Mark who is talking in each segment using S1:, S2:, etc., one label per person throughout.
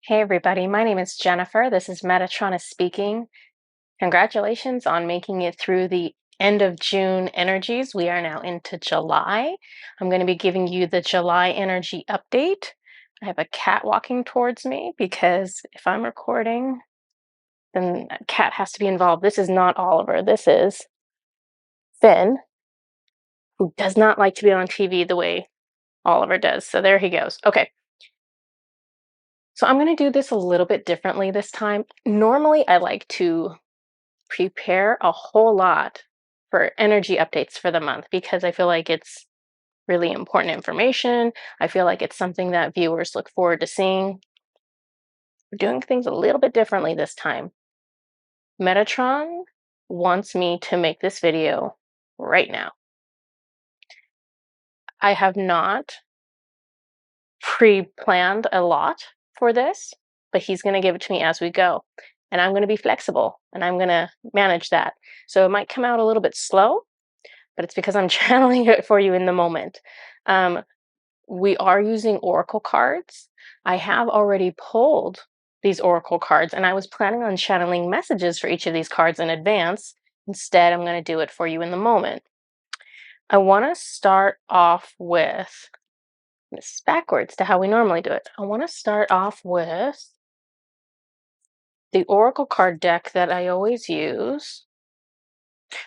S1: Hey everybody, my name is Jennifer. This is Metatron speaking. Congratulations on making it through the end of June energies. We are now into July. I'm going to be giving you the July energy update. I have a cat walking towards me because if I'm recording, then a cat has to be involved. This is not Oliver. This is Finn, who does not like to be on TV the way Oliver does. So there he goes. Okay. So I'm going to do this a little bit differently this time. Normally, I like to prepare a whole lot for energy updates for the month because I feel like it's really important information. I feel like it's something that viewers look forward to seeing. We're doing things a little bit differently this time. Metatron wants me to make this video right now. I have not pre-planned a lot for this, but he's going to give it to me as we go. And I'm going to be flexible and I'm going to manage that. So it might come out a little bit slow, but it's because I'm channeling it for you in the moment. We are using oracle cards. I have already pulled these oracle cards, and I was planning on channeling messages for each of these cards in advance. Instead, I'm going to do it for you in the moment. I want to start off with this backwards to how we normally do it. I want to start off with the oracle card deck that I always use.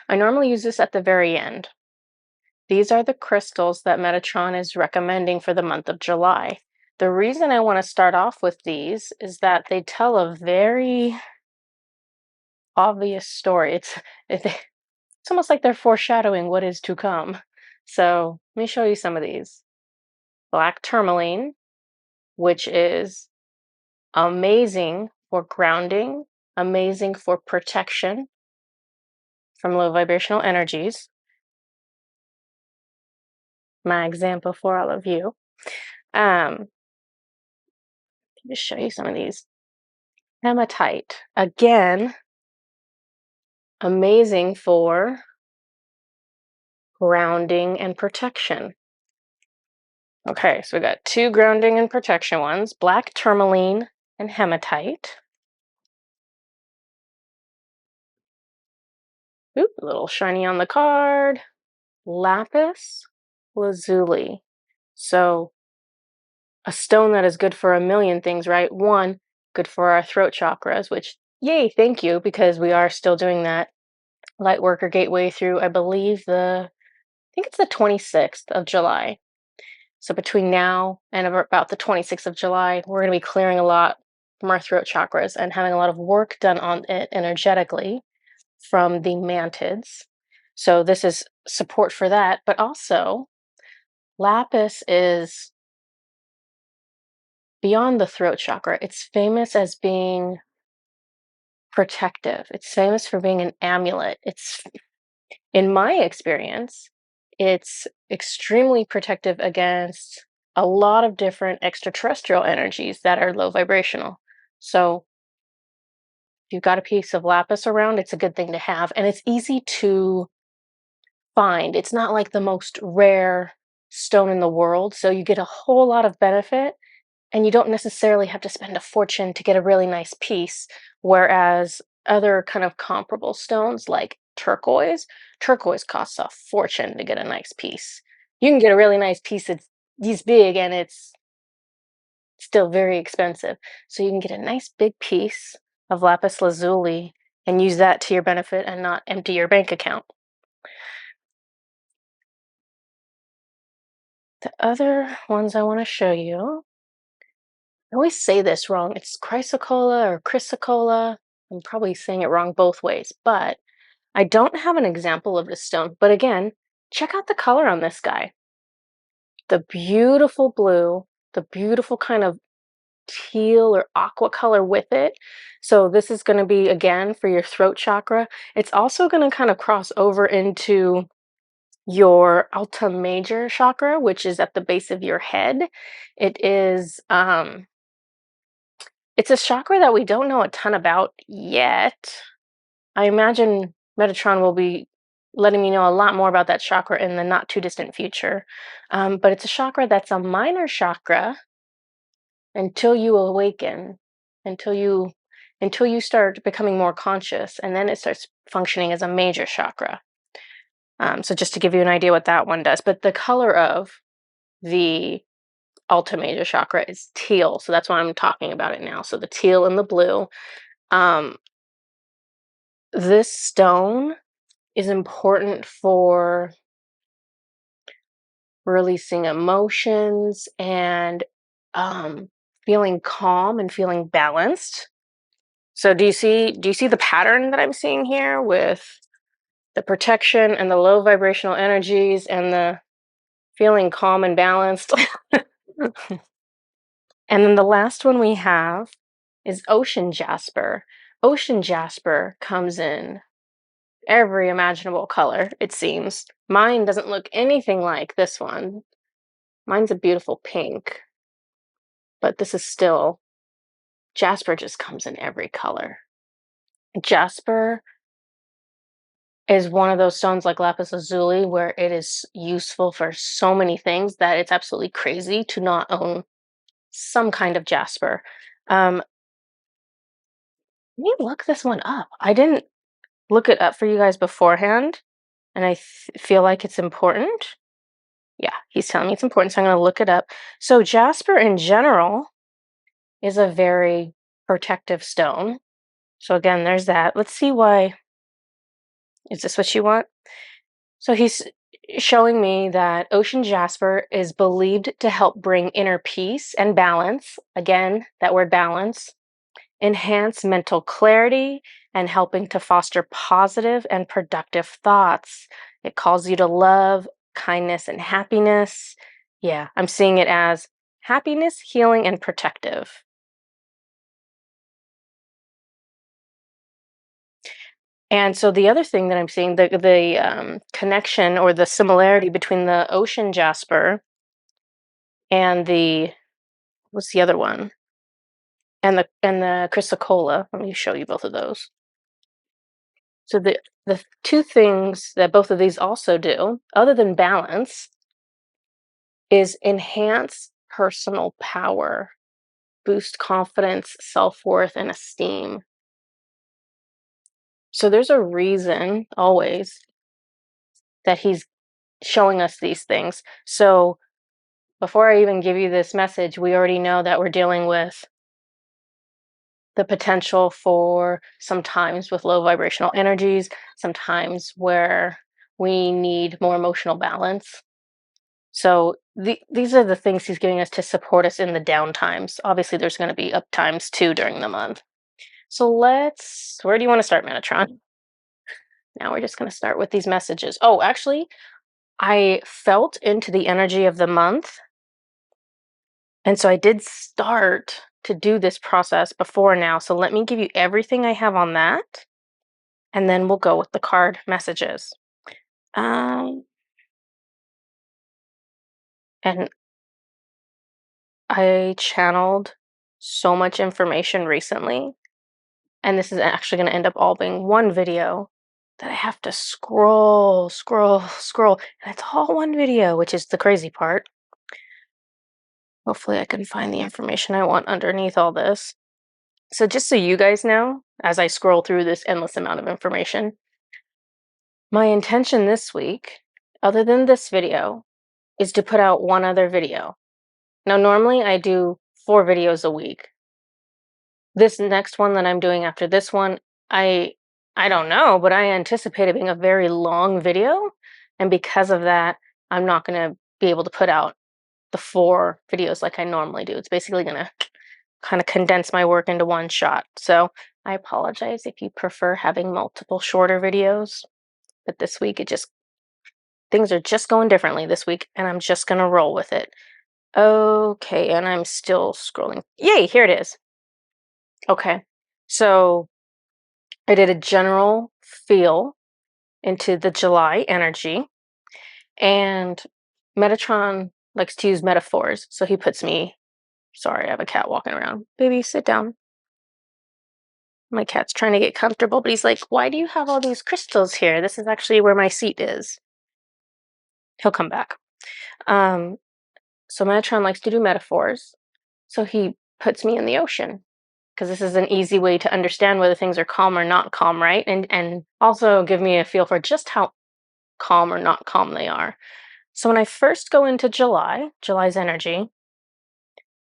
S1: I normally use this at the very end. These are the crystals that Metatron is recommending for the month of July. The reason I want to start off with these is that they tell a very obvious story. It's almost like they're foreshadowing what is to come. So let me show you some of these. Black tourmaline, which is amazing for grounding, amazing for protection from low vibrational energies. My example for all of you. Just show you some of these. Hematite, again, amazing for grounding and protection. Okay, so we got two grounding and protection ones, black tourmaline and hematite. Oop, a little shiny on the card. Lapis lazuli. So a stone that is good for a million things, right? One, good for our throat chakras, which, yay, thank you, because we are still doing that light worker gateway through, I believe, I think it's the 26th of July. So between now and about the 26th of July, we're going to be clearing a lot from our throat chakras and having a lot of work done on it energetically from the mantids. So this is support for that, but also lapis is beyond the throat chakra. It's famous as being protective. It's famous for being an amulet. In my experience, it's extremely protective against a lot of different extraterrestrial energies that are low vibrational. So if you've got a piece of lapis around, it's a good thing to have. And it's easy to find. It's not like the most rare stone in the world. So you get a whole lot of benefit and you don't necessarily have to spend a fortune to get a really nice piece. Whereas other kind of comparable stones like turquoise costs a fortune to get a nice piece. You can get a really nice piece that's this big and it's still very expensive. So you can get a nice big piece of lapis lazuli and use that to your benefit and not empty your bank account. The other ones I want to show you, I always say this wrong. It's chrysocolla or chrysocolla. I'm probably saying it wrong both ways, but I don't have an example of this stone. But again, check out the color on this guy. The beautiful blue, the beautiful kind of teal or aqua color with it. So this is going to be, again, for your throat chakra. It's also going to kind of cross over into your Alta Major chakra, which is at the base of your head. It's a chakra that we don't know a ton about yet. I imagine Metatron will be letting me know a lot more about that chakra in the not too distant future. But it's a chakra that's a minor chakra until you awaken. until you start becoming more conscious, and then it starts functioning as a major chakra. So just to give you an idea what that one does, but the color of the Alta major chakra is teal, so that's why I'm talking about it now. So the teal and the blue. Um, this stone is important for releasing emotions and um, feeling calm and feeling balanced. So do you see the pattern that I'm seeing here with the protection and the low vibrational energies and the feeling calm and balanced? And then the last one we have is ocean jasper. Ocean jasper comes in every imaginable color, it seems. Mine doesn't look anything like this one. Mine's a beautiful pink, but this is still, jasper just comes in every color. Jasper is one of those stones like lapis lazuli where it is useful for so many things that it's absolutely crazy to not own some kind of jasper. Let me look this one up. I didn't look it up for you guys beforehand, and I feel like it's important. Yeah, he's telling me it's important, so I'm going to look it up. So jasper in general is a very protective stone. So again, there's that. Let's see why. Is this what you want? So he's showing me that ocean jasper is believed to help bring inner peace and balance. Again, that word balance, enhance mental clarity, and helping to foster positive and productive thoughts. It calls you to love, kindness, and happiness. Yeah, I'm seeing it as happiness, healing, and protective. And so the other thing that I'm seeing, the connection or the similarity between the ocean jasper and the, what's the other one? And the chrysocolla. Let me show you both of those. So the two things that both of these also do, other than balance, is enhance personal power, boost confidence, self-worth, and esteem. So there's a reason always that he's showing us these things. So before I even give you this message, we already know that we're dealing with the potential for sometimes with low vibrational energies, sometimes where we need more emotional balance. So these are the things he's giving us to support us in the down times. Obviously, there's going to be up times too during the month. So where do you want to start, Metatron? Now we're just going to start with these messages. Oh, actually, I felt into the energy of the month. And so I did start to do this process before now. So let me give you everything I have on that, and then we'll go with the card messages. Um, and I channeled so much information recently, and this is actually going to end up all being one video that I have to scroll, scroll, scroll, and it's all one video, which is the crazy part. Hopefully I can find the information I want underneath all this. So just so you guys know, as I scroll through this endless amount of information, my intention this week, other than this video, is to put out one other video. Now, normally I do 4 videos a week. This next one that I'm doing after this one, I I don't know, but I anticipate it being a very long video, and because of that, I'm not going to be able to put out the 4 videos like I normally do. It's basically going to kind of condense my work into one shot. So, I apologize if you prefer having multiple shorter videos, but this week things are just going differently this week, and I'm just going to roll with it. Okay, and I'm still scrolling. Yay, here it is. Okay. So, I did a general feel into the July energy, and Metatron likes to use metaphors. So he puts me, sorry, I have a cat walking around. Baby, sit down. My cat's trying to get comfortable, but he's like, why do you have all these crystals here? This is actually where my seat is. He'll come back. Um, so Metatron likes to do metaphors. So he puts me in the ocean. because this is an easy way to understand whether things are calm or not calm, right? And also give me a feel for just how calm or not calm they are. So when I first go into July's energy,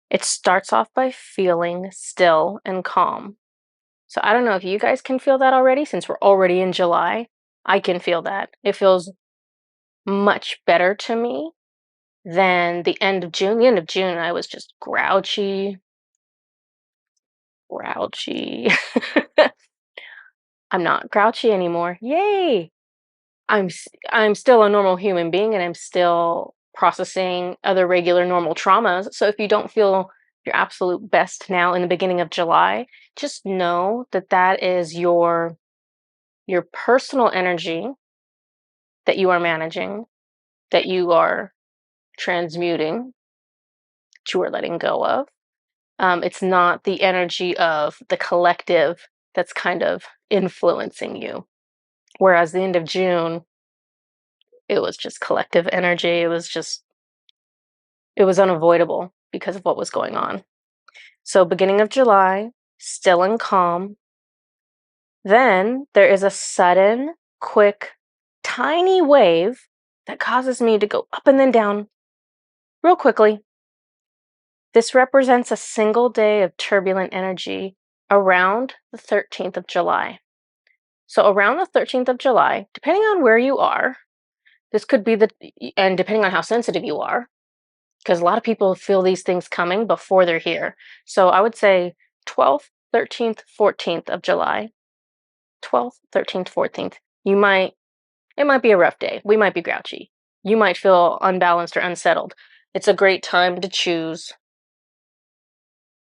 S1: it starts off by feeling still and calm. So I don't know if you guys can feel that already since we're already in July. I can feel that. It feels much better to me than the end of June. The end of June, I was just grouchy. I'm not grouchy anymore. Yay! I'm still a normal human being and I'm still processing other regular normal traumas. So if you don't feel your absolute best now in the beginning of July, just know that that is your personal energy that you are managing, that you are transmuting, that you are letting go of. It's not the energy of the collective that's kind of influencing you. Whereas the end of June, it was just collective energy. It was unavoidable because of what was going on. So, beginning of July, still and calm. Then there is a sudden, quick, tiny wave that causes me to go up and then down real quickly. This represents a single day of turbulent energy around the 13th of July. So, around the 13th of July, depending on where you are, this could be and depending on how sensitive you are, because a lot of people feel these things coming before they're here. So I would say 12th, 13th, 14th of July, 12th, 13th, 14th. It might be a rough day. We might be grouchy. You might feel unbalanced or unsettled. It's a great time to choose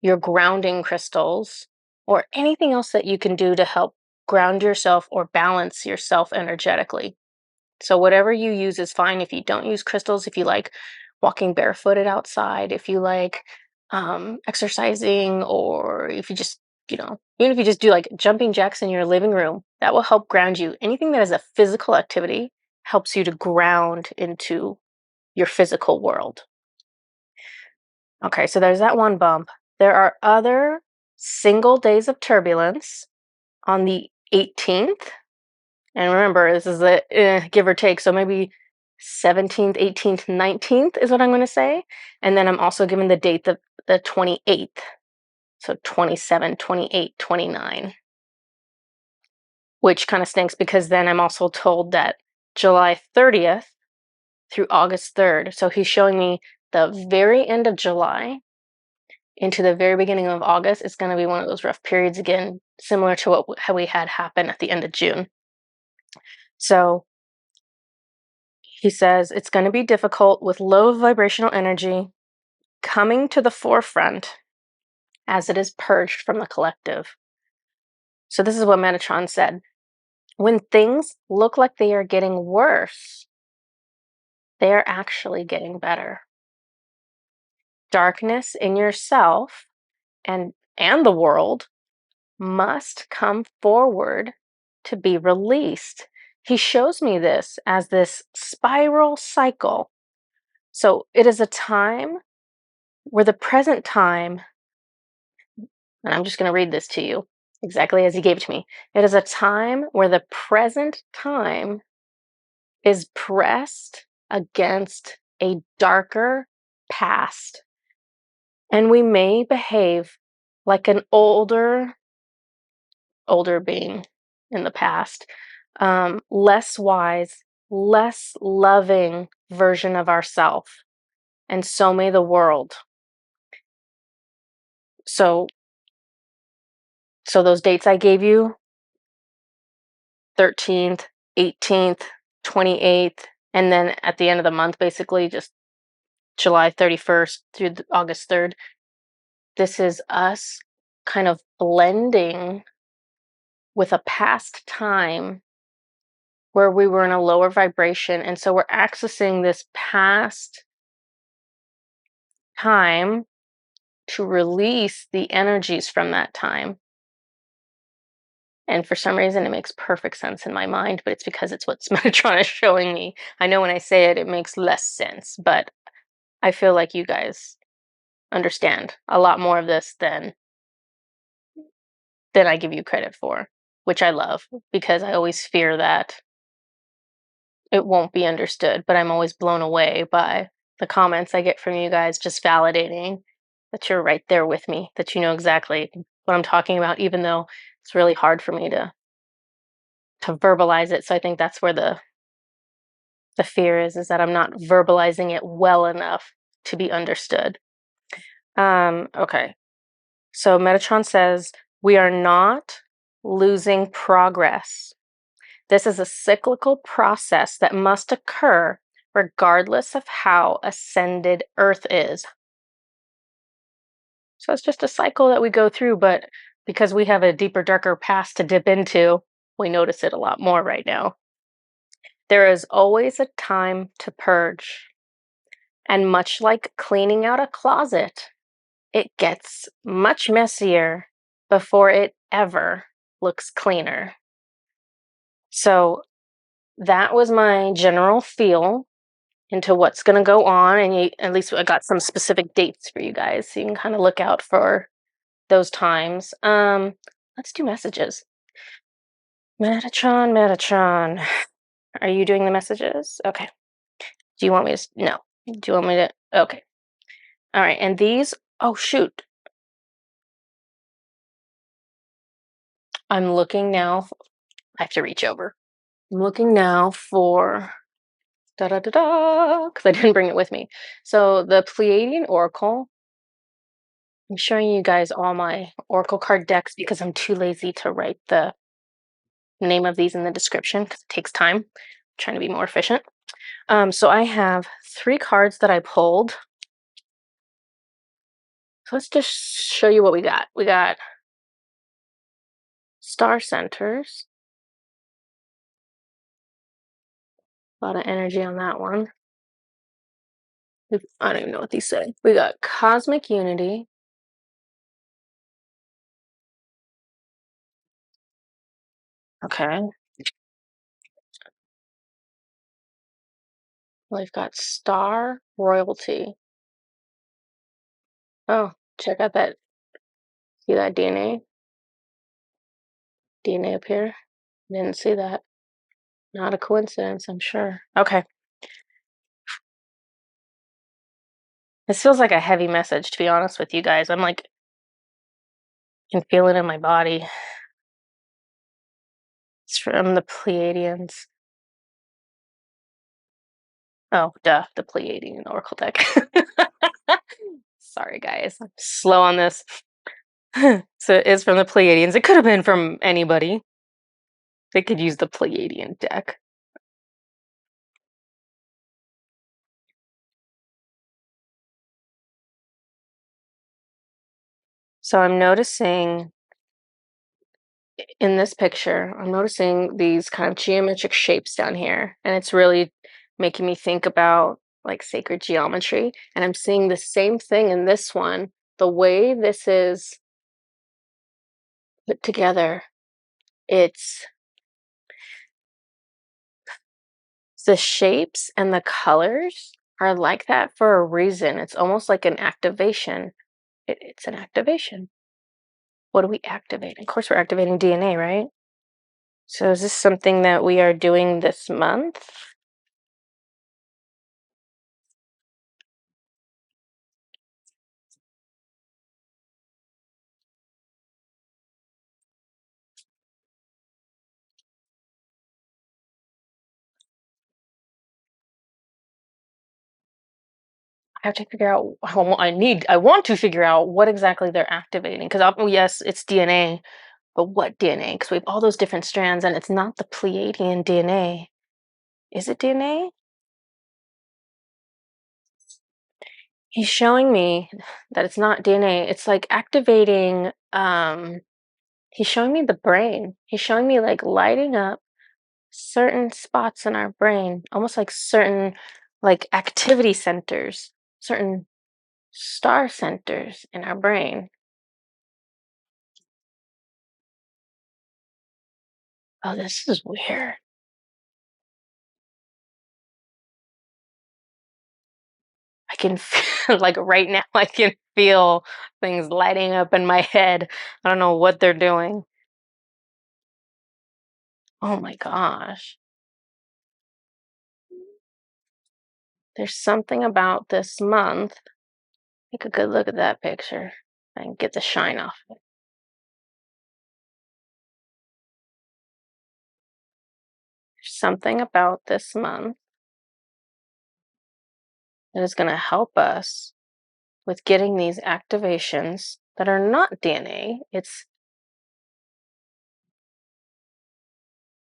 S1: your grounding crystals or anything else that you can do to help ground yourself or balance yourself energetically. So whatever you use is fine. If you don't use crystals, if you like walking barefooted outside, if you like exercising, or if you just, even if you just do like jumping jacks in your living room, that will help ground you. Anything that is a physical activity helps you to ground into your physical world. Okay, so there's that one bump. There are other single days of turbulence on the 18th. And remember, this is a give or take. So maybe 17th, 18th, 19th is what I'm going to say. And then I'm also given the date of the 28th. So 27, 28, 29. Which kind of stinks because then I'm also told that July 30th through August 3rd. So he's showing me the very end of July into the very beginning of August is going to be one of those rough periods again, similar to how we had happen at the end of June. So he says it's going to be difficult with low vibrational energy coming to the forefront as it is purged from the collective. So this is what Metatron said. When things look like they are getting worse, they are actually getting better. Darkness in yourself and the world must come forward to be released. He shows me this as this spiral cycle. So it is a time where the present time, and I'm just going to read this to you exactly as he gave it to me. It is a time where the present time is pressed against a darker past. And we may behave like an older being in the past, less wise, less loving version of ourself. And so may the world. So those dates I gave you, 13th, 18th, 28th, and then at the end of the month, basically just July 31st through August 3rd, this is us kind of blending with a past time where we were in a lower vibration. And so we're accessing this past time to release the energies from that time. And for some reason, it makes perfect sense in my mind, but it's because it's what Metatron is showing me. I know when I say it, it makes less sense, but I feel like you guys understand a lot more of this than than I give you credit for, which I love because I always fear that it won't be understood, but I'm always blown away by the comments I get from you guys just validating that you're right there with me, that you know exactly what I'm talking about, even though it's really hard for me to verbalize it. So I think that's where the fear is that I'm not verbalizing it well enough to be understood. Okay. So Metatron says we are not losing progress. This is a cyclical process that must occur regardless of how ascended Earth is. So it's just a cycle that we go through, but because we have a deeper, darker past to dip into, we notice it a lot more right now. There is always a time to purge. And much like cleaning out a closet, it gets much messier before it ever looks cleaner. So that was my general feel into what's going to go on. And at least I got some specific dates for you guys. So you can kind of look out for those times. Let's do messages. Metatron. Are you doing the messages? Okay. Do you want me to? No. Do you want me to? Okay. All right. And these, oh, shoot. I'm looking now. I have to reach over. I'm looking now for da da da da because I didn't bring it with me. So the Pleiadian Oracle. I'm showing you guys all my Oracle card decks because I'm too lazy to write the name of these in the description because it takes time. I'm trying to be more efficient. So I have 3 cards that I pulled. So let's just show you what we got. We got star centers. A lot of energy on that one. I don't even know what these say. We got cosmic unity. Okay. We've got star royalty. Oh, check out that. See that DNA? DNA up here? Didn't see that. Not a coincidence, I'm sure. Okay. This feels like a heavy message, to be honest with you guys. I'm like, can feel it in my body. It's from the Pleiadians. Oh, duh, the Pleiadian Oracle deck. Sorry, guys. I'm slow on this. So it is from the Pleiadians. It could have been from anybody. They could use the Pleiadian deck. So I'm noticing in this picture, I'm noticing these kind of geometric shapes down here, and it's really making me think about like sacred geometry. And I'm seeing the same thing in this one. The way this is put together, it's the shapes and the colors are like that for a reason. It's almost like an activation. It's an activation. What do we activate? Of course, we're activating DNA, right? So is this something that we are doing this month? I have to figure out how I want to figure out what exactly they're activating. Because, yes, it's DNA, but what DNA? Because we have all those different strands, and it's not the Pleiadian DNA. Is it DNA? He's showing me that it's not DNA. It's like activating, he's showing me the brain. He's showing me like lighting up certain spots in our brain, almost like certain like activity centers, certain star centers in our brain. Oh, this is weird. I can feel like right now I can feel things lighting up in my head. I don't know what they're doing. Oh my gosh. There's something about this month. Take a good look at that picture and get the shine off it. There's something about this month that is going to help us with getting these activations that are not DNA. It's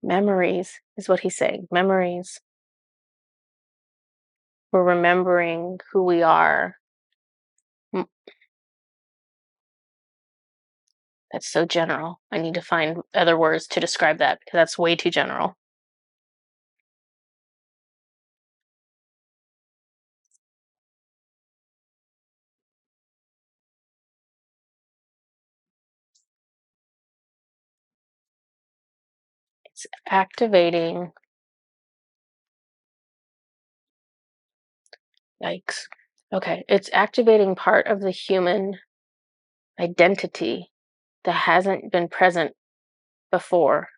S1: memories, is what he's saying. Memories. We're remembering who we are. Mm, That's so general. I need to find other words to describe that because that's way too general. It's activating, yikes. Okay, it's activating part of the human identity that hasn't been present before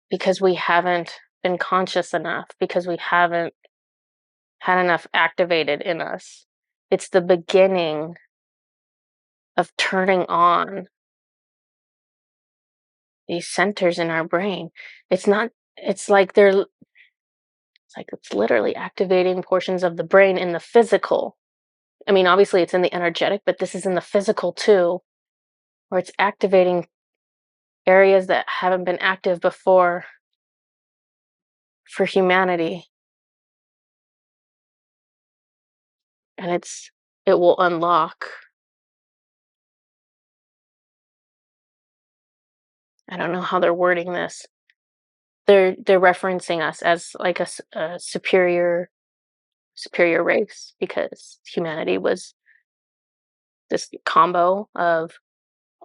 S1: because we haven't been conscious enough, because we haven't had enough activated in us. It's the beginning of turning on these centers in our brain. It's not, it's like it's literally activating portions of the brain in the physical. I mean, obviously it's in the energetic, but this is in the physical too, where it's activating areas that haven't been active before for humanity. And it will unlock, I don't know how they're wording this. They're referencing us as like a superior race because humanity was this combo of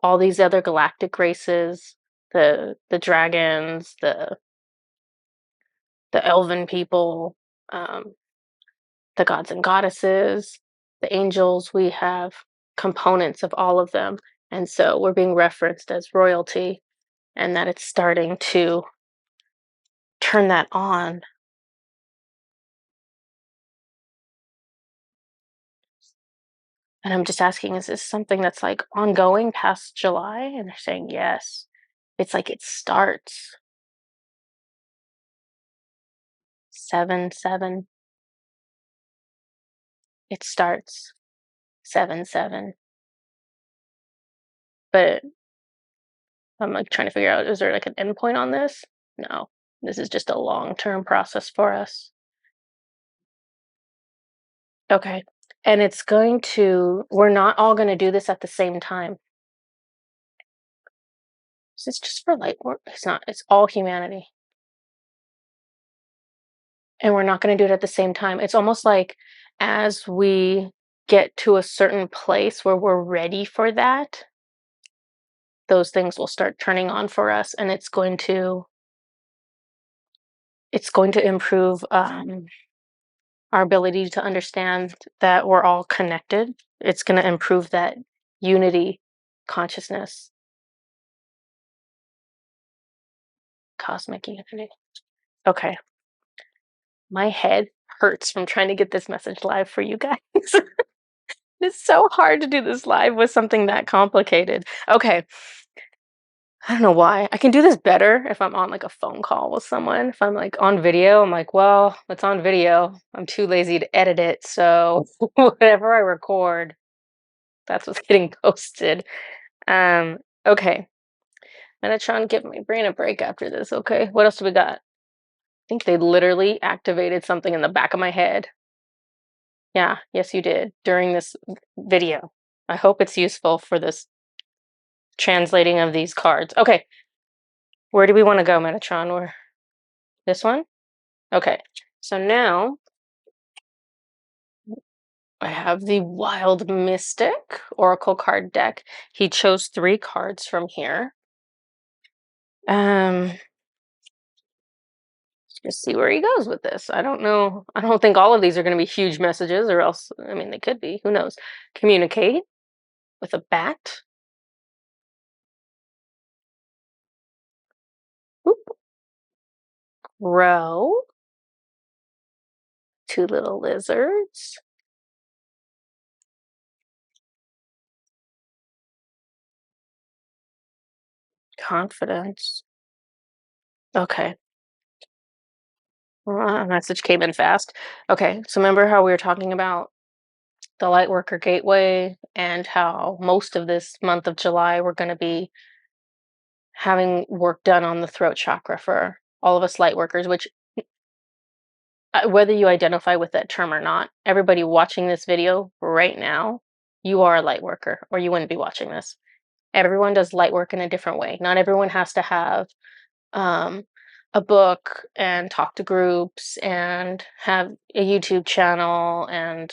S1: all these other galactic races, the dragons, the elven people, um, the gods and goddesses, the angels. We have components of all of them, and so we're being referenced as royalty, and that it's starting to turn that on. And I'm just asking, is this something that's like ongoing past July? And they're saying yes. It's like it starts 7/7. It starts 7/7. But I'm like trying to figure out, is there like an endpoint on this? No. This is just a long-term process for us. Okay. And it's going to, we're not all going to do this at the same time. This is just for light work. It's not, it's all humanity. And we're not going to do it at the same time. It's almost like as we get to a certain place where we're ready for that, those things will start turning on for us, and it's going to improve our ability to understand that we're all connected. It's going to improve that unity consciousness, cosmic unity. Okay. My head hurts from trying to get this message live for you guys. It's so hard to do this live with something that complicated. Okay. I don't know why. I can do this better if I'm on like a phone call with someone. If I'm like on video, I'm like, well, it's on video. I'm too lazy to edit it. So whatever I record, that's what's getting posted. Um, okay. I'm gonna try and give my brain a break after this. Okay. What else do we got? I think they literally activated something in the back of my head. Yeah, yes, you did during this video. I hope it's useful for this translating of these cards. Okay. Where do we want to go, Metatron? Where this one? Okay. So now I have the Wild Mystic Oracle card deck. He chose 3 cards from here. Um Just see where he goes with this. I don't know. I don't think all of these are going to be huge messages, or else, I mean, they could be. Who knows? Communicate with a bat. Oop. Grow. Two little lizards. Confidence. Okay. Well, a message came in fast. Okay. So remember how we were talking about the Lightworker Gateway and how most of this month of July we're going to be having work done on the throat chakra for all of us Lightworkers, which whether you identify with that term or not, everybody watching this video right now, you are a light worker or you wouldn't be watching this. Everyone does light work in a different way. Not everyone has to have um, a book and talk to groups and have a YouTube channel and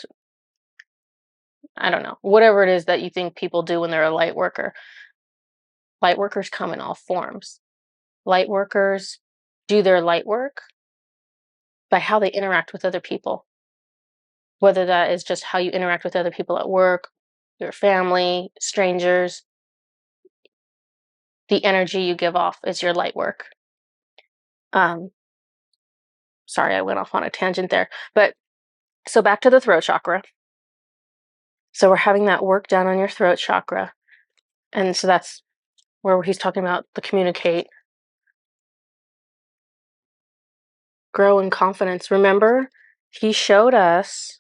S1: I don't know, whatever it is that you think people do when they're a light worker. Light workers come in all forms. Light workers do their light work by how they interact with other people, whether that is just how you interact with other people at work, your family, strangers. The energy you give off is your light work. Um, Sorry, I went off on a tangent there. But so back to the throat chakra. So we're having that work done on your throat chakra. And so that's where he's talking about the communicate, grow in confidence. Remember, he showed us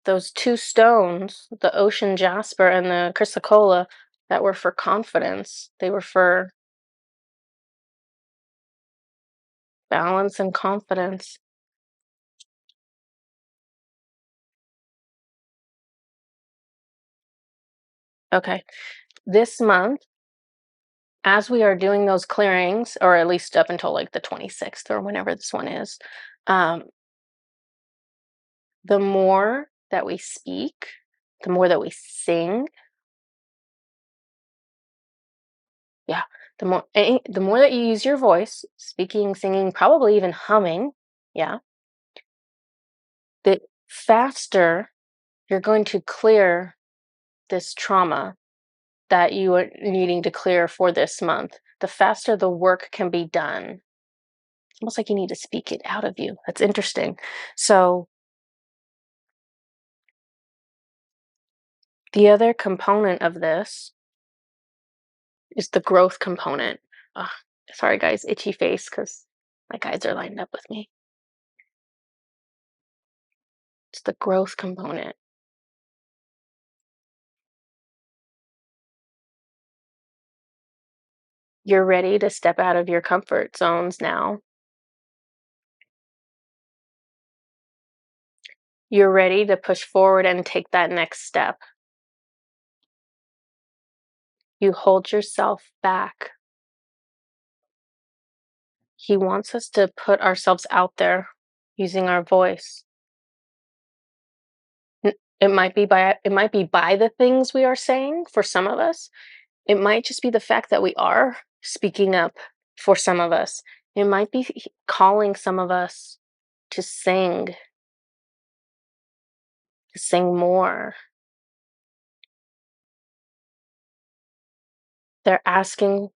S1: those two stones, the ocean jasper and the chrysocolla, that were for confidence. They were for balance and confidence. Okay. This month, as we are doing those clearings, or at least up until like the 26th or whenever this one is, um, the more that we speak, the more that we sing, yeah, the more that you use your voice, speaking, singing, probably even humming, yeah, the faster you're going to clear this trauma that you are needing to clear for this month. The faster the work can be done. It's almost like you need to speak it out of you. That's interesting. So the other component of this is the growth component. Ugh, sorry, guys, itchy face because my guides are lined up with me. It's the growth component. You're ready to step out of your comfort zones now. You're ready to push forward and take that next step. You hold yourself back. He wants us to put ourselves out there using our voice. It might be by the things we are saying for some of us. It might just be the fact that we are speaking up for some of us. It might be calling some of us to sing more. They're asking,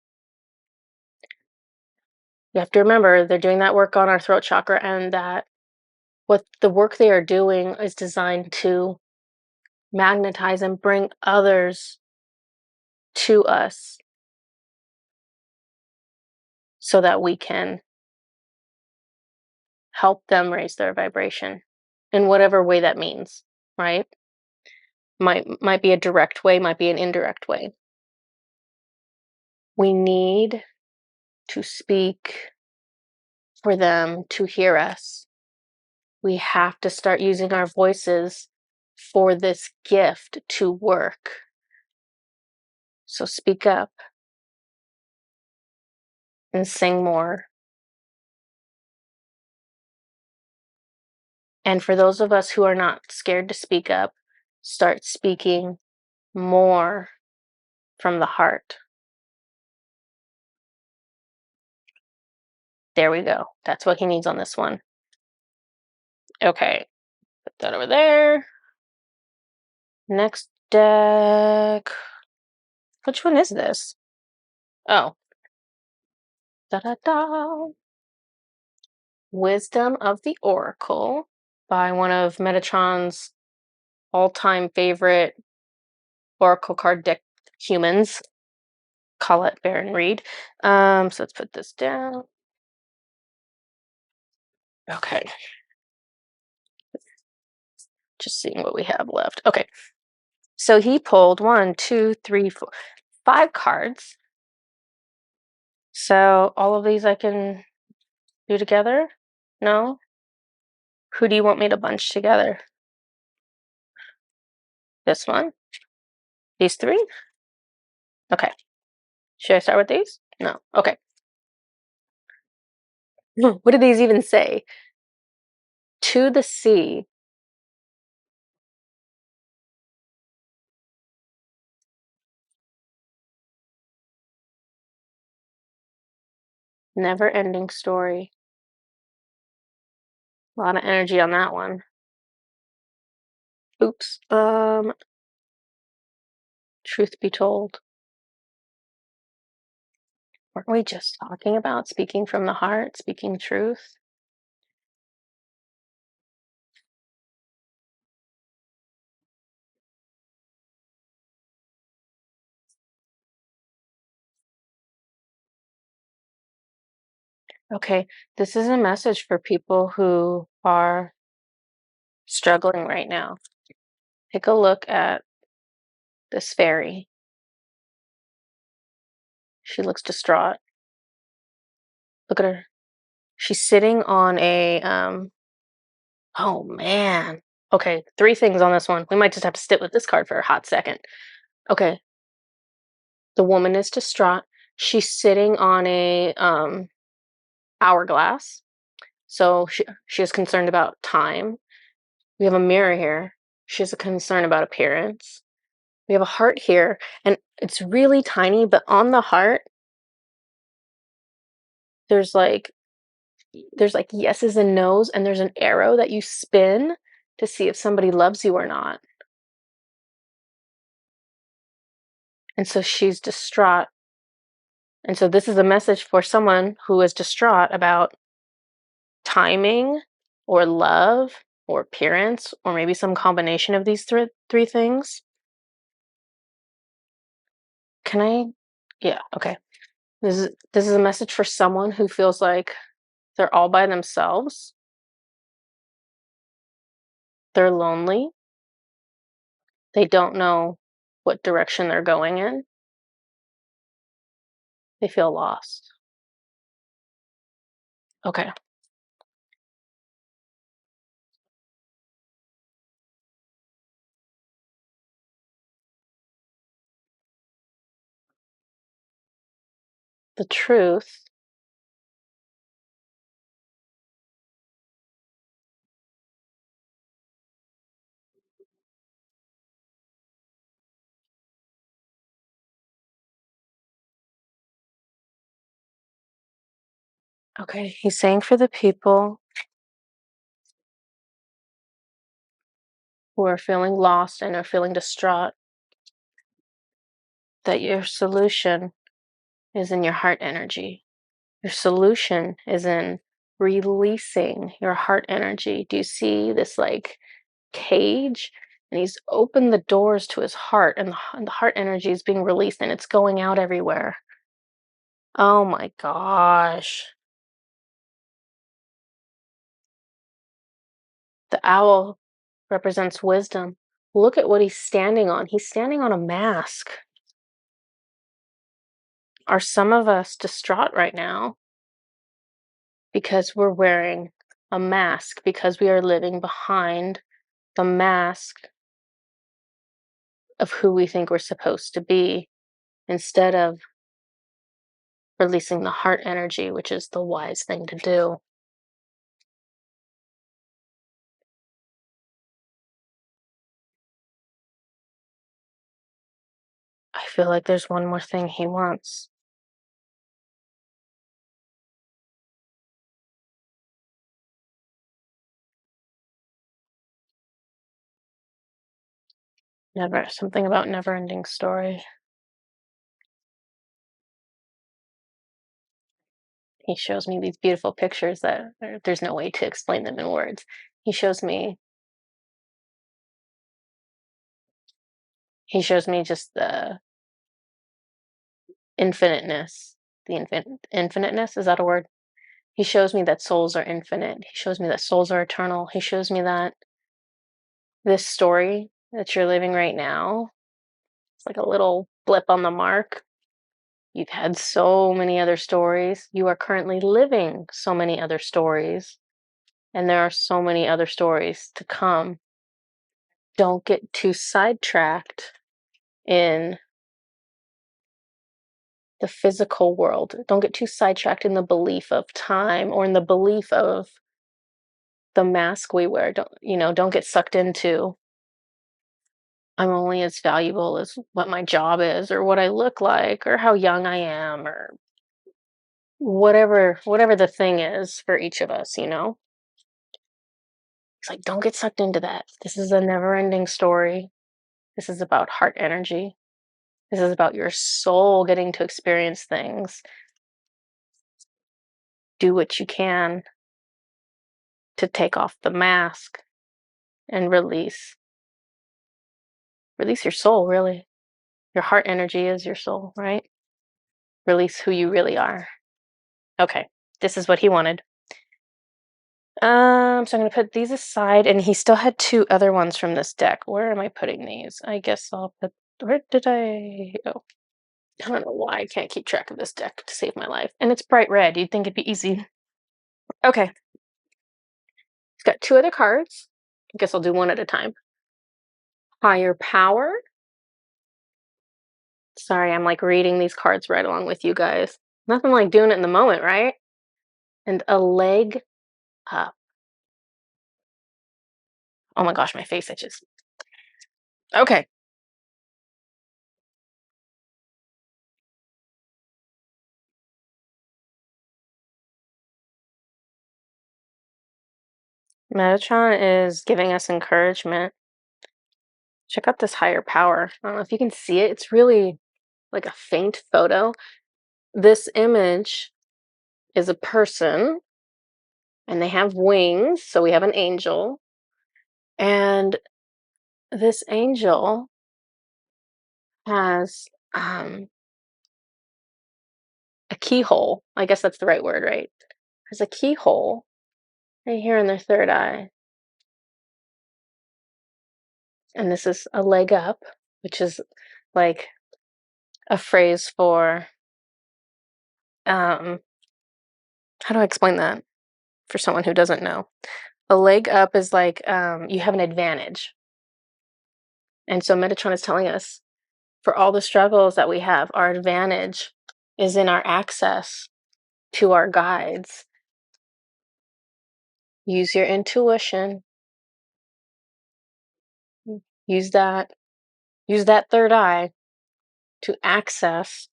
S1: you have to remember, they're doing that work on our throat chakra, and that what the work they are doing is designed to magnetize and bring others to us so that we can help them raise their vibration in whatever way that means, right? Might be a direct way, might be an indirect way. We need to speak for them to hear us. We have to start using our voices for this gift to work. So speak up and sing more. And for those of us who are not scared to speak up, start speaking more from the heart. There we go. That's what he needs on this one. Okay, put that over there. Next deck. Which one is this? Oh. Da-da-da. Wisdom of the Oracle by one of Metatron's all-time favorite Oracle card deck humans, Colette Baron Reed. So let's put this down. Okay. Just seeing what we have left. Okay. So he pulled 1, 2, 3, 4, 5 cards. So all of these I can do together? No? Who do you want me to bunch together? This one? These 3? Okay. Should I start with these? No. Okay. What do these even say? To the sea. Never ending story. A lot of energy on that one. Oops. Truth be told. Weren't we just talking about speaking from the heart, speaking truth? Okay, this is a message for people who are struggling right now. Take a look at this fairy. She looks distraught. Look at her. She's sitting on a oh man. Okay, 3 things on this one. We might just have to stick with this card for a hot second. Okay. The woman is distraught. She's sitting on a hourglass. So she is concerned about time. We have a mirror here. She has a concern about appearance. We have a heart here, and it's really tiny, but on the heart, there's like yeses and nos, and there's an arrow that you spin to see if somebody loves you or not. And so she's distraught. And so this is a message for someone who is distraught about timing or love or appearance or maybe some combination of these three things. Can I? Yeah, okay. This is a message for someone who feels like they're all by themselves. They're lonely. They don't know what direction they're going in. They feel lost. Okay. The truth. Okay, he's saying for the people who are feeling lost and are feeling distraught that your solution is in your heart energy. Your solution is in releasing your heart energy. Do you see this like cage? And he's opened the doors to his heart, and the heart energy is being released and it's going out everywhere. Oh my gosh. The owl represents wisdom. Look at what he's standing on. He's standing on a mask. Are some of us distraught right now because we're wearing a mask, because we are living behind the mask of who we think we're supposed to be instead of releasing the heart energy, which is the wise thing to do? I feel like there's one more thing he wants. Something about never-ending story. He shows me these beautiful pictures that there's no way to explain them in words. He shows me he shows me just the infiniteness. The infiniteness, is that a word? He shows me that souls are infinite. He shows me that souls are eternal. He shows me that this story that you're living right now, it's like a little blip on the mark. You've had so many other stories. You are currently living so many other stories, and there are so many other stories to come. Don't get too sidetracked in the physical world. Don't get too sidetracked in the belief of time or in the belief of the mask we wear. Don't get sucked into I'm only as valuable as what my job is or what I look like or how young I am or whatever the thing is for each of us. It's like don't get sucked into that. This is a never-ending story. This is about heart energy. This is about your soul getting to experience things. Do what you can to take off the mask and release your soul, really. Your heart energy is your soul, right? Release who you really are. Okay, this is what he wanted. So I'm gonna put these aside, and he still had two other ones from this deck. Where am I putting these? I guess I'll put. Where did I? Oh, I don't know why I can't keep track of this deck to save my life. And it's bright red. You'd think it'd be easy. Okay, he's got two other cards. I guess I'll do one at a time. Higher power. Sorry, I'm like reading these cards right along with you guys. Nothing like doing it in the moment, right? And a leg up. Oh my gosh, my face itches. Okay. Metatron is giving us encouragement. Check out this higher power. I don't know if you can see it. It's really like a faint photo. This image is a person and they have wings. So we have an angel. And this angel has a keyhole. I guess that's the right word, right? There's a keyhole right here in their third eye. And this is a leg up, which is like a phrase for how do I explain that for someone who doesn't know? A leg up is like you have an advantage. And so Metatron is telling us for all the struggles that we have, our advantage is in our access to our guides. Use your intuition. Use that third eye to access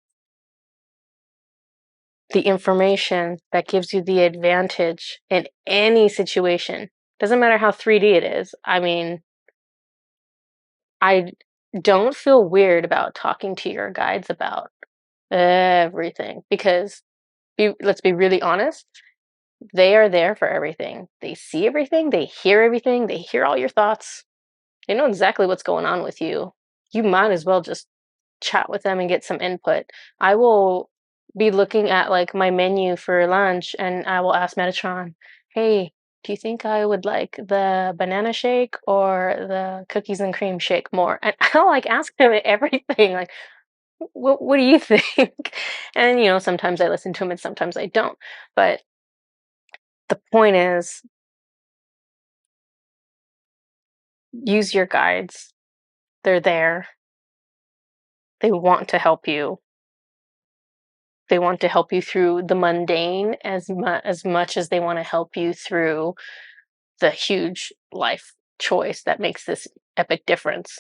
S1: the information that gives you the advantage in any situation. Doesn't matter how 3D it is. I mean, I don't feel weird about talking to your guides about everything because let's be really honest, they are there for everything. They see everything, they hear all your thoughts. They know exactly what's going on with you. You might as well just chat with them and get some input. I will be looking at like my menu for lunch and I will ask Metatron, hey, do you think I would like the banana shake or the cookies and cream shake more? And I'll like ask him everything, like, what do you think? And sometimes I listen to him and sometimes I don't. But the point is, use your guides. They're there. They want to help you. They want to help you through the mundane as much as they want to help you through the huge life choice that makes this epic difference.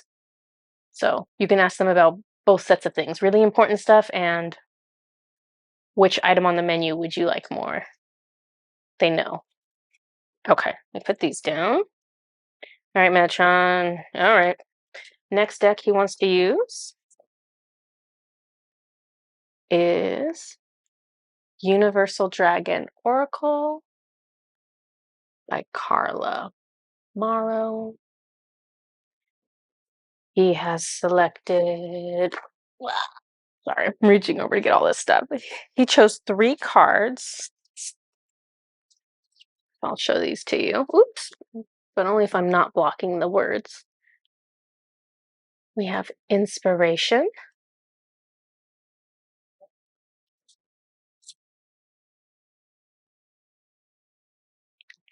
S1: So you can ask them about both sets of things, really important stuff and which item on the menu would you like more? They know. Okay, I put these down. All right, Metatron. All right. Next deck he wants to use is Universal Dragon Oracle by Carla Morrow. He has selected, sorry, I'm reaching over to get all this stuff. He chose 3 cards. I'll show these to you. Oops, but only if I'm not blocking the words. We have Inspiration,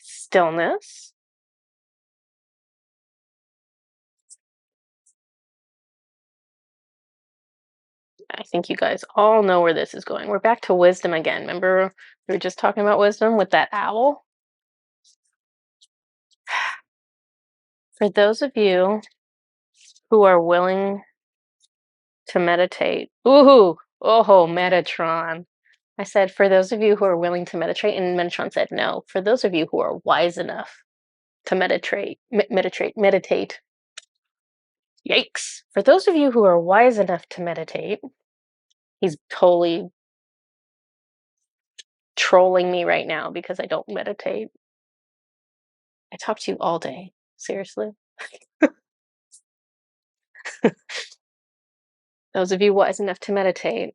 S1: Stillness, I think you guys all know where this is going. We're back to wisdom again. Remember, we were just talking about wisdom with that owl? For those of you who are willing to meditate, ooh, oh, Metatron. I said, for those of you who are willing to meditate, and Metatron said no. For those of you who are wise enough to meditate. Yikes. For those of you who are wise enough to meditate, he's totally trolling me right now because I don't meditate. I talk to you all day. Seriously. Those of you wise enough to meditate,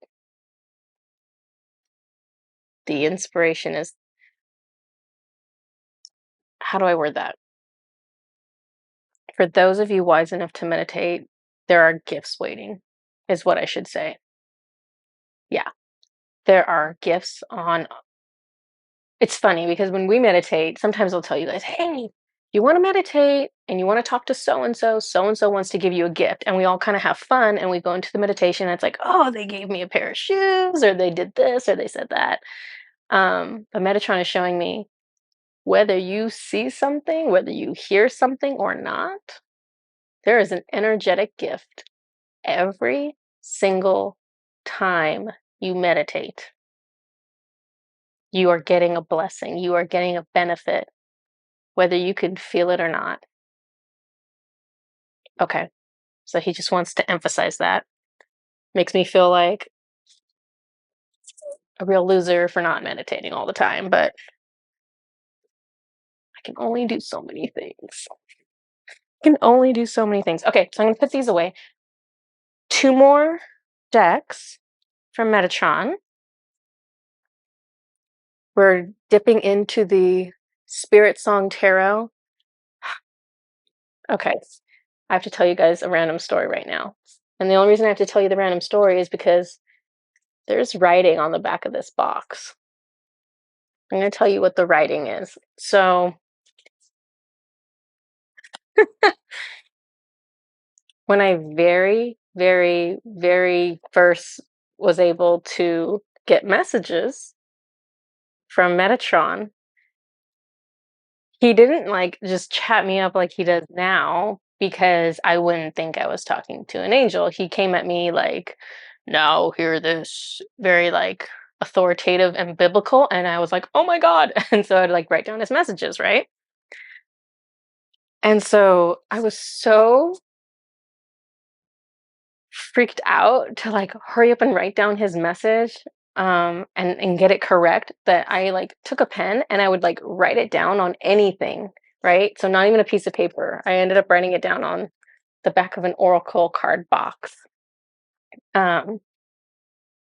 S1: the inspiration is, how do I word that? For those of you wise enough to meditate, there are gifts waiting, is what I should say. Yeah, there are gifts on. It's funny because when we meditate, sometimes I'll tell you guys, hey, you want to meditate and you want to talk to so and so wants to give you a gift. And we all kind of have fun and we go into the meditation. And it's like, oh, they gave me a pair of shoes, or they did this, or they said that. But Metatron is showing me whether you see something, whether you hear something or not, there is an energetic gift every single time you meditate. You are getting a blessing, you are getting a benefit, whether you can feel it or not. Okay, so he just wants to emphasize that. Makes me feel like a real loser for not meditating all the time, but I can only do so many things. I can only do so many things. Okay, so I'm going to put these away. 2 more decks from Metatron. We're dipping into the Spirit Song Tarot. Okay, I have to tell you guys a random story right now. And the only reason I have to tell you the random story is because there's writing on the back of this box. I'm going to tell you what the writing is. So, when I very first was able to get messages from Metatron, he didn't like just chat me up like he does now because I wouldn't think I was talking to an angel. He came at me like, now hear this, very like authoritative and biblical. And I was like, oh my God. And so I'd like write down his messages, right? And so I was so freaked out to like hurry up and write down his message and get it correct that I like took a pen and I would like write it down on anything, right? So not even a piece of paper. I ended up writing it down on the back of an oracle card box. And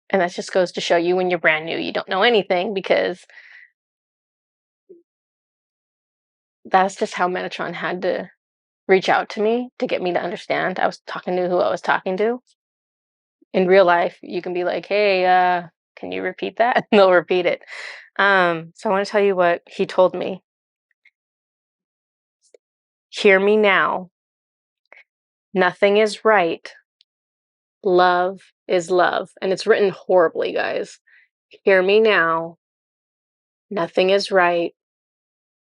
S1: that just goes to show you when you're brand new, you don't know anything, because that's just how Metatron had to reach out to me to get me to understand I was talking to who I was talking to. In real life, you can be like, hey, can you repeat that? And they'll repeat it. So I want to tell you what he told me. Hear me now. Nothing is right. Love is love. And it's written horribly, guys. Hear me now. Nothing is right.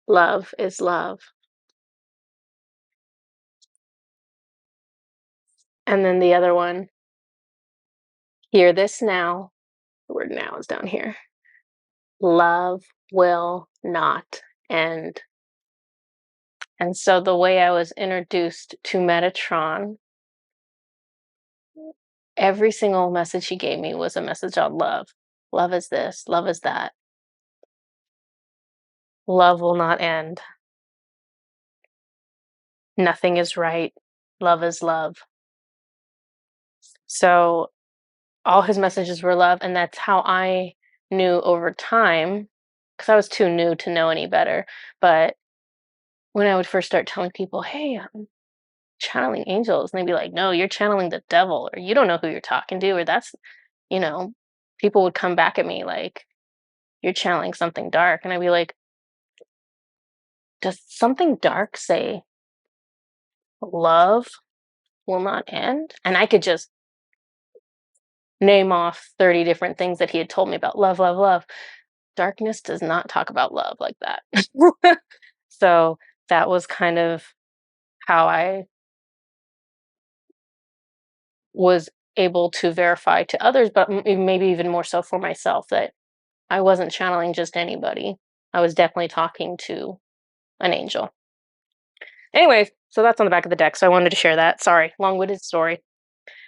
S1: Love is love. And then the other one. Hear this now. The word now is down here. Love will not end. And so the way I was introduced to Metatron Every single message he gave me was a message on love. Love is this, love is that. Love will not end. Nothing is right. Love is love. So all his messages were love, and that's how I knew over time, because I was too new to know any better. But when I would first start telling people, "Hey, I'm channeling angels," and they'd be like, "No, you're channeling the devil," or "You don't know who you're talking to," or "That's," you know, people would come back at me like, "You're channeling something dark," and I'd be like, "Does something dark say love will not end?" And I could just name off 30 different things that he had told me about love, love, love. Darkness does not talk about love like that. So that was kind of how I was able to verify to others, but maybe even more so for myself, that I wasn't channeling just anybody. I was definitely talking to an angel. Anyways, so that's on the back of the deck. So I wanted to share that. Sorry, long winded story.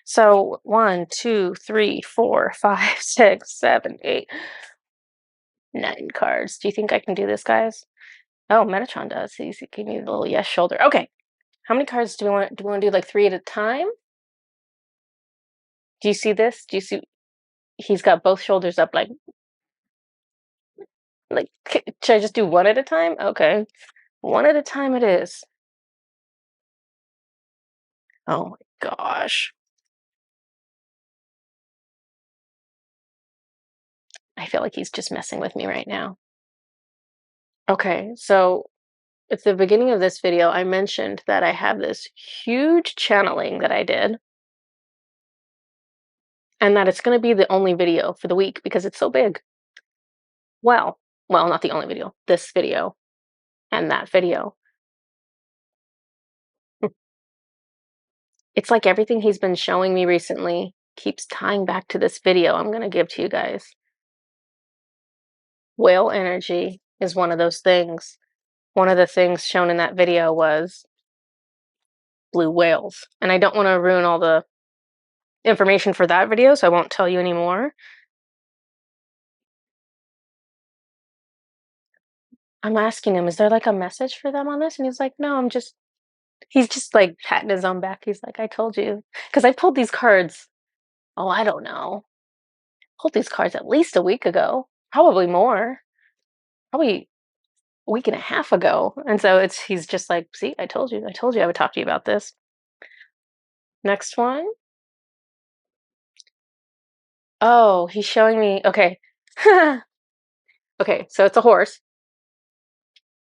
S1: So one, two, three, four, five, six, seven, eight, 9 cards. Do you think I can do this, guys? Oh, Metatron does. He's giving me the little yes shoulder. Okay. How many cards do we want? Do we want to do like 3 at a time? Do you see this? Do you see? He's got both shoulders up. Like, should I just do 1 at a time? Okay, 1 at a time it is. Oh my gosh. I feel like he's just messing with me right now. Okay, so at the beginning of this video, I mentioned that I have this huge channeling that I did, and that it's going to be the only video for the week because it's so big. Well, not the only video. This video and that video. It's like everything he's been showing me recently keeps tying back to this video I'm going to give to you guys. Whale energy is one of those things. One of the things shown in that video was blue whales. And I don't want to ruin all the information for that video, so I won't tell you anymore. I'm asking him, is there like a message for them on this? And he's like, no, he's just like patting his own back. He's like, I told you. Because I pulled these cards, oh, I don't know. Pulled these cards at least a week ago, probably more, probably a week and a half ago. And so he's just like, see, I told you I would talk to you about this. Next one. Oh, he's showing me. Okay. Okay, so it's a horse,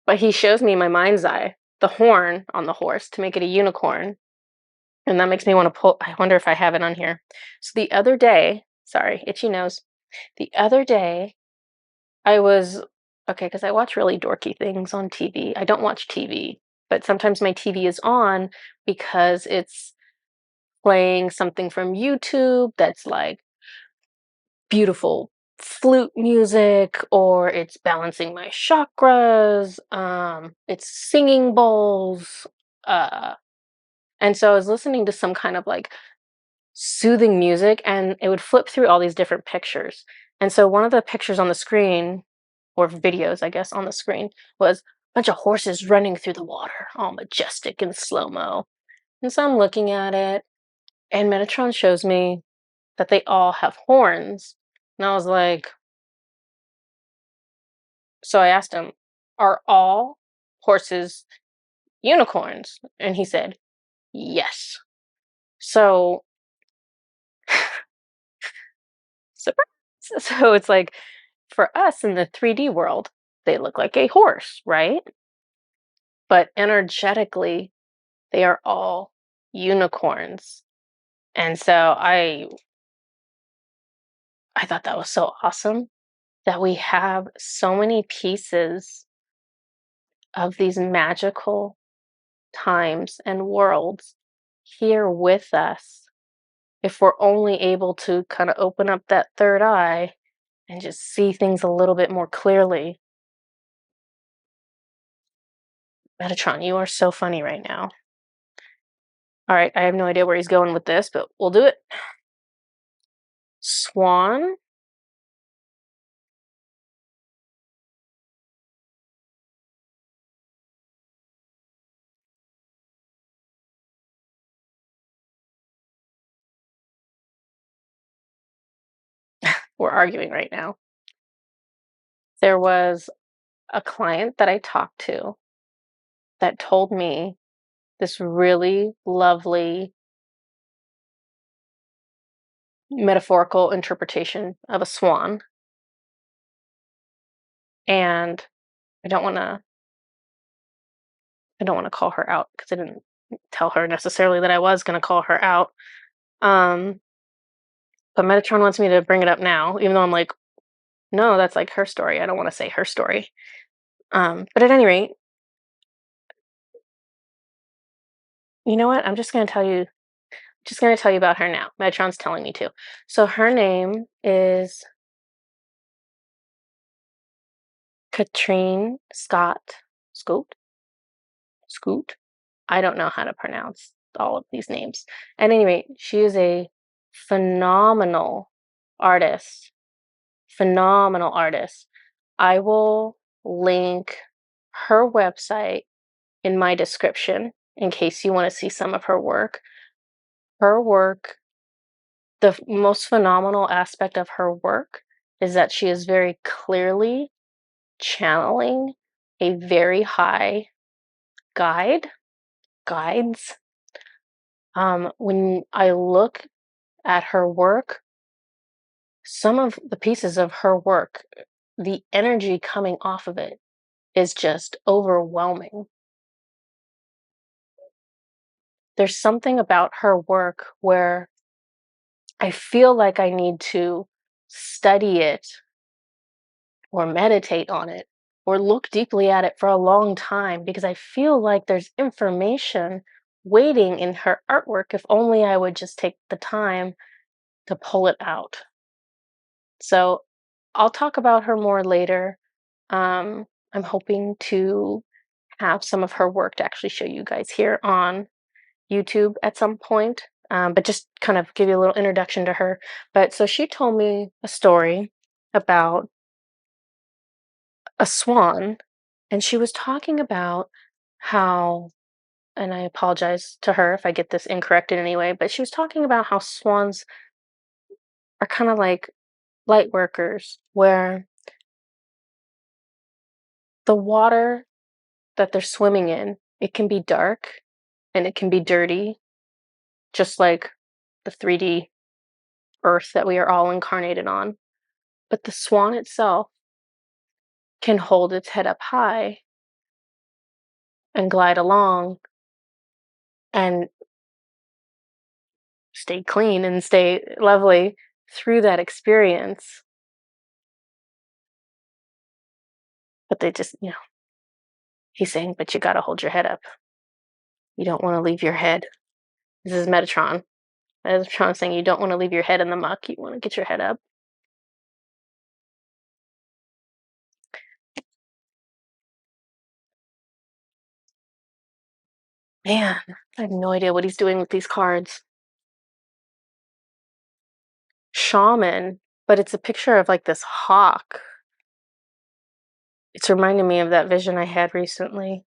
S1: but he shows me my mind's eye, the horn on the horse to make it a unicorn. And that makes me want to pull. I wonder if I have it on here. So the other day, sorry, itchy nose. The other day, I was, okay, because I watch really dorky things on TV. I don't watch TV, but sometimes my TV is on because it's playing something from YouTube that's like beautiful flute music, or it's balancing my chakras, it's singing bowls, uh and so I was listening to some kind of like soothing music, and it would flip through all these different pictures. And so one of the pictures on the screen, or videos I guess on the screen, was a bunch of horses running through the water, all majestic and slow-mo. And so I'm looking at it, and Metatron shows me that they all have horns. And I was like, so I asked him, are all horses unicorns? And he said, yes. So, surprise. So it's like, for us in the 3D world, they look like a horse, right? But energetically, they are all unicorns. And so I thought that was so awesome that we have so many pieces of these magical times and worlds here with us, if we're only able to kind of open up that third eye and just see things a little bit more clearly. Metatron, you are so funny right now. All right, I have no idea where he's going with this, but we'll do it. Swan. We're arguing right now. There was a client that I talked to that told me this really lovely metaphorical interpretation of a swan. And I don't want to I don't want to call her out because I didn't tell her necessarily that I was going to call her out. Um, but Metatron wants me to bring it up now, even though I'm like, no, that's like her story. I don't want to say her story. But at any rate, you know what? I'm just going to tell you about her now. Metatron's telling me to. So her name is Katrine Scoot, Scoot. I don't know how to pronounce all of these names. At any rate, she is a phenomenal artist. Phenomenal artist. I will link her website in my description in case you want to see some of her work. Her work, the most phenomenal aspect of her work is that she is very clearly channeling a very high guides. When I look at her work, some of the pieces of her work, the energy coming off of it is just overwhelming. There's something about her work where I feel like I need to study it or meditate on it or look deeply at it for a long time because I feel like there's information waiting in her artwork if only I would just take the time to pull it out. So I'll talk about her more later. I'm hoping to have some of her work to actually show you guys here on YouTube at some point. But just kind of give you a little introduction to her. But so she told me a story about a swan, and she was talking about how, and I apologize to her if I get this incorrect in any way, but she was talking about how swans are kind of like light workers, where the water that they're swimming in, it can be dark and it can be dirty, just like the 3D earth that we are all incarnated on. But the swan itself can hold its head up high and glide along and stay clean and stay lovely through that experience. But they just, he's saying, but you got to hold your head up. You don't want to leave your head. This is Metatron. Metatron saying you don't want to leave your head in the muck. You want to get your head up. Man, I have no idea what he's doing with these cards. Shaman, but it's a picture of like this hawk. It's reminding me of that vision I had recently.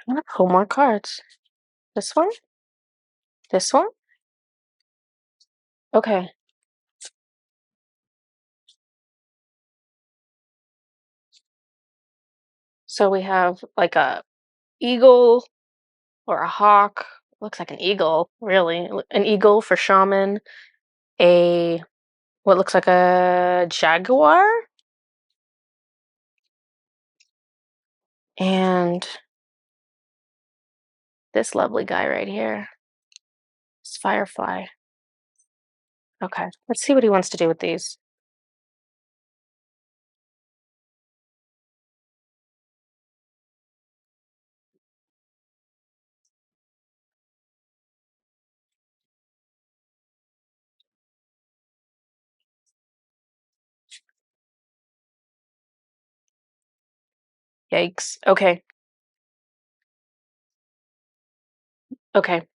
S1: I'm gonna pull more cards. This one? This one? Okay. So we have like a eagle or a hawk. Looks like an eagle, really. An eagle for shaman. A what looks like a jaguar. And this lovely guy right here. It's Firefly. Okay. Let's see what he wants to do with these. Yikes. Okay. Okay.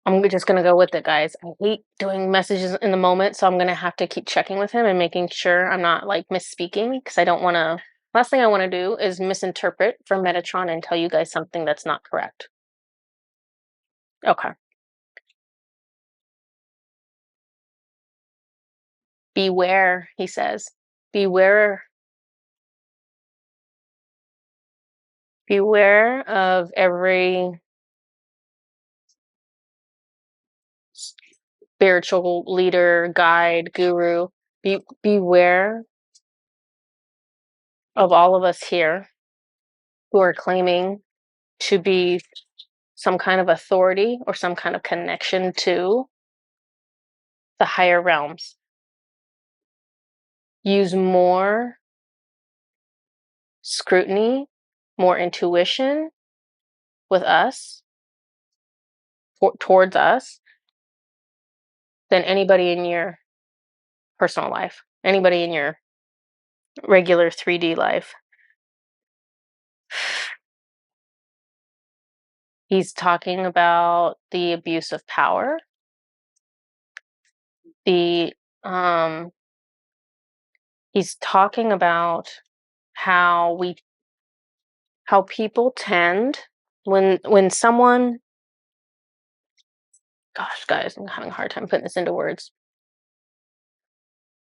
S1: I'm just gonna go with it, guys. I hate doing messages in the moment, so I'm gonna have to keep checking with him and making sure I'm not like misspeaking because I don't want to. Last thing I want to do is misinterpret for Metatron and tell you guys something that's not correct. Okay. Beware, he says. Beware, beware of every spiritual leader, guide, guru. Beware of all of us here who are claiming to be some kind of authority or some kind of connection to the higher realms. Use more scrutiny, more intuition with us, towards us, than anybody in your personal life, anybody in your regular 3D life. He's talking about the abuse of power, the um he's talking about how we how people tend when someone, gosh guys, I'm having a hard time putting this into words.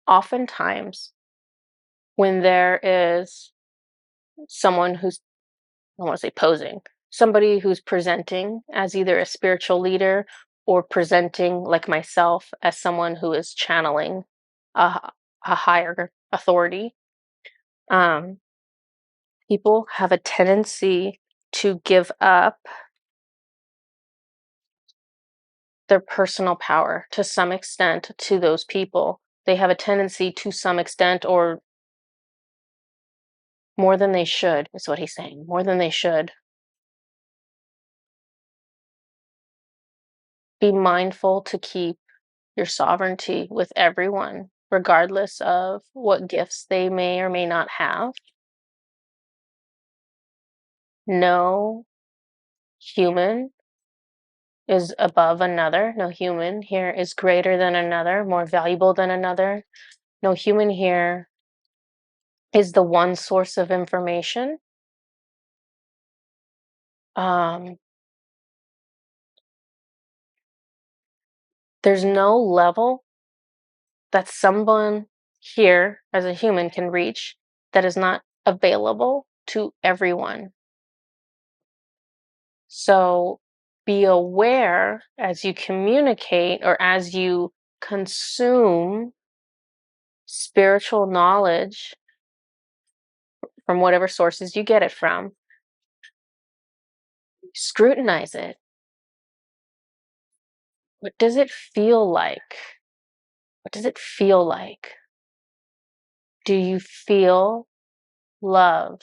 S1: Oftentimes when there is someone who's, I want to say posing, somebody who's presenting as either a spiritual leader or presenting like myself as someone who is channeling a, a higher authority, um, people have a tendency to give up their personal power to some extent to those people. They have a tendency to some extent, or more than they should, is what he's saying, more than they should. Be mindful to keep your sovereignty with everyone, regardless of what gifts they may or may not have. No human is above another. No human here is greater than another, more valuable than another. No human here is the one source of information. Um, there's no level that someone here as a human can reach that is not available to everyone. So be aware as you communicate or as you consume spiritual knowledge from whatever sources you get it from. Scrutinize it. What does it feel like? What does it feel like? Do you feel love?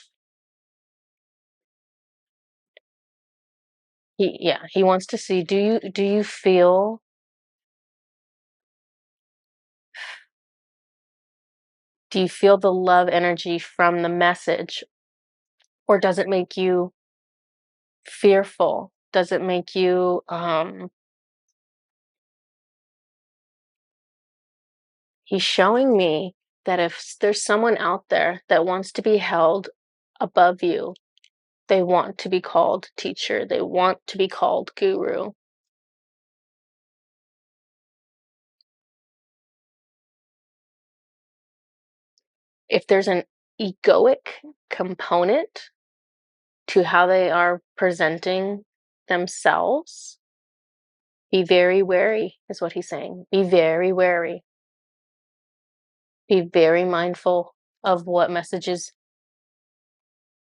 S1: He wants to see, do you feel, do you feel the love energy from the message, or does it make you fearful? Does it make you he's showing me that if there's someone out there that wants to be held above you, they want to be called teacher, they want to be called guru. If there's an egoic component to how they are presenting themselves, be very wary, is what he's saying. Be very wary. Be very mindful of what messages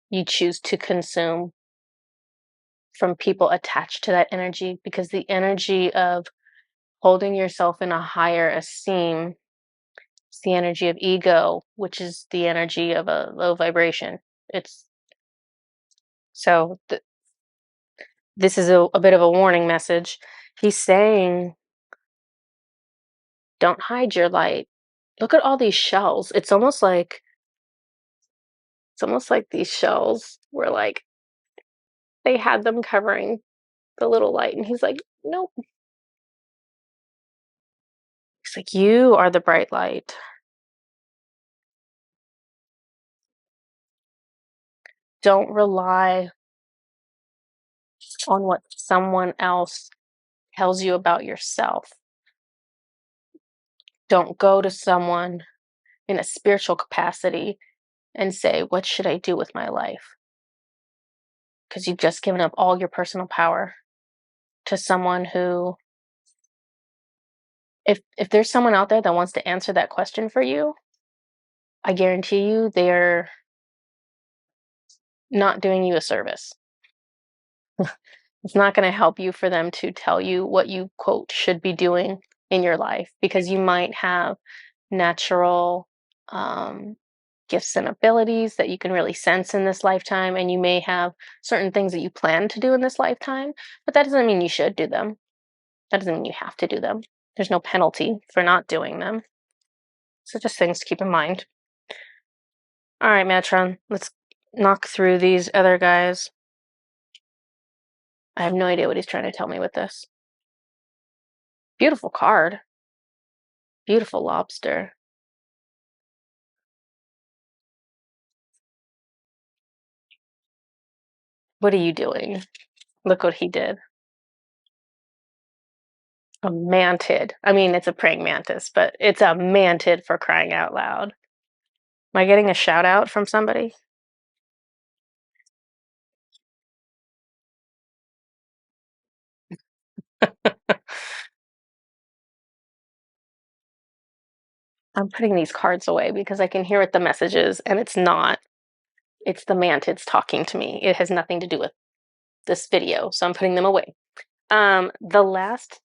S1: you choose to consume from people attached to that energy, because the energy of holding yourself in a higher esteem is the energy of ego, which is the energy of a low vibration. It's so this is a bit of a warning message. He's saying, don't hide your light. Look at all these shells. It's almost like It's almost like these shells were like they had them covering the little light, and he's like, nope. He's like, you are the bright light. Don't rely on what someone else tells you about yourself. Don't go to someone in a spiritual capacity and say, what should I do with my life? Because you've just given up all your personal power to someone who, if there's someone out there that wants to answer that question for you, I guarantee you they're not doing you a service. It's not going to help you for them to tell you what you, quote, should be doing in your life, because you might have natural gifts and abilities that you can really sense in this lifetime, and you may have certain things that you plan to do in this lifetime, but that doesn't mean you should do them. That doesn't mean you have to do them. There's no penalty for not doing them. So just things to keep in mind. All right, Metatron, let's knock through these other guys. I have no idea what he's trying to tell me with this. Beautiful card. Beautiful lobster. What are you doing? Look what he did. A mantid. I mean, it's a praying mantis, but it's a mantid, for crying out loud. Am I getting a shout out from somebody? I'm putting these cards away because I can hear what the message is, and it's not. It's the mantids talking to me. It has nothing to do with this video, so I'm putting them away. The last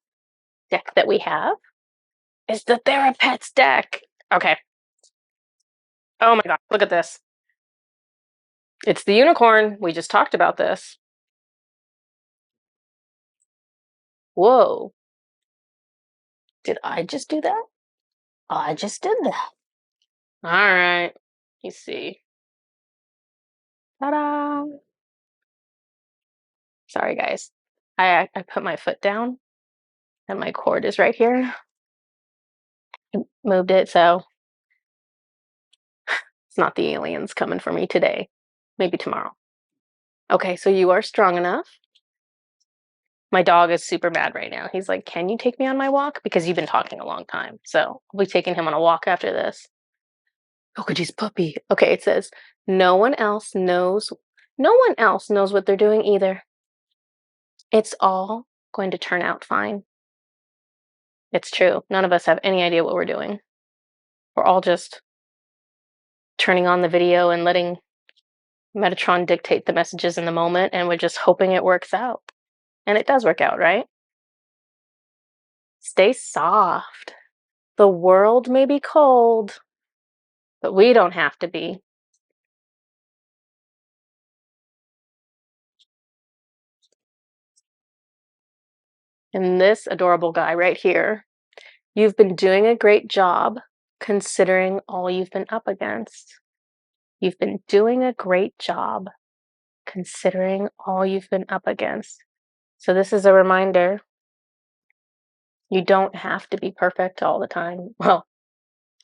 S1: deck that we have is the Therapets deck. Okay. Oh my god, look at this. It's the unicorn. We just talked about this. Whoa. Did I just do that? I just did that. All right. You see. Ta-da. Sorry, guys. I put my foot down, and my cord is right here. I moved it, so it's not the aliens coming for me today. Maybe tomorrow. Okay, so you are strong enough. My dog is super mad right now. He's like, can you take me on my walk? Because you've been talking a long time. So I'll be taking him on a walk after this. Look at his puppy. Okay, it says, no one else knows what they're doing either. It's all going to turn out fine. It's true. None of us have any idea what we're doing. We're all just turning on the video and letting Metatron dictate the messages in the moment, and we're just hoping it works out. And it does work out, right? Stay soft. The world may be cold, but we don't have to be. And this adorable guy right here, you've been doing a great job considering all you've been up against. You've been doing a great job considering all you've been up against. So this is a reminder. You don't have to be perfect all the time. Well,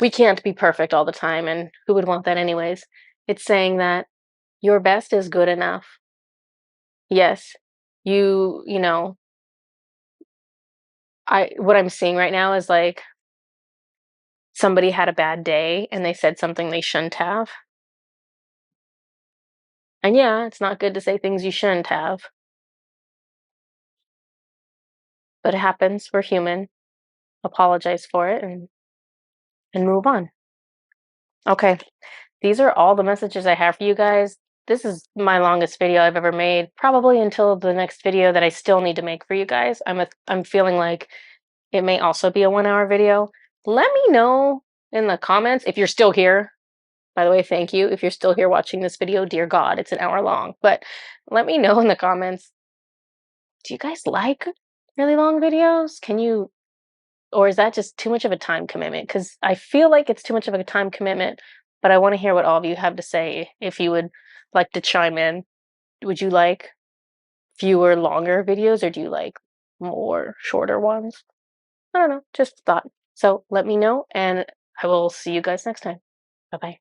S1: we can't be perfect all the time, and who would want that anyways? It's saying that your best is good enough. Yes, you know, what I'm seeing right now is like somebody had a bad day and they said something they shouldn't have. And yeah, it's not good to say things you shouldn't have. But it happens. We're human. Apologize for it and move on. Okay. These are all the messages I have for you guys. This is my longest video I've ever made, probably until the next video that I still need to make for you guys. I'm feeling like it may also be a 1-hour video. Let me know in the comments if you're still here. By the way, thank you. If you're still here watching this video, dear God, it's an hour long. But let me know in the comments, do you guys like really long videos? Or is that just too much of a time commitment? Because I feel like it's too much of a time commitment But I want to hear what all of you have to say. If you would like to chime in, would you like fewer, longer videos, or do you like more shorter ones? I don't know, just a thought. So let me know, and I will see you guys next time. Bye bye.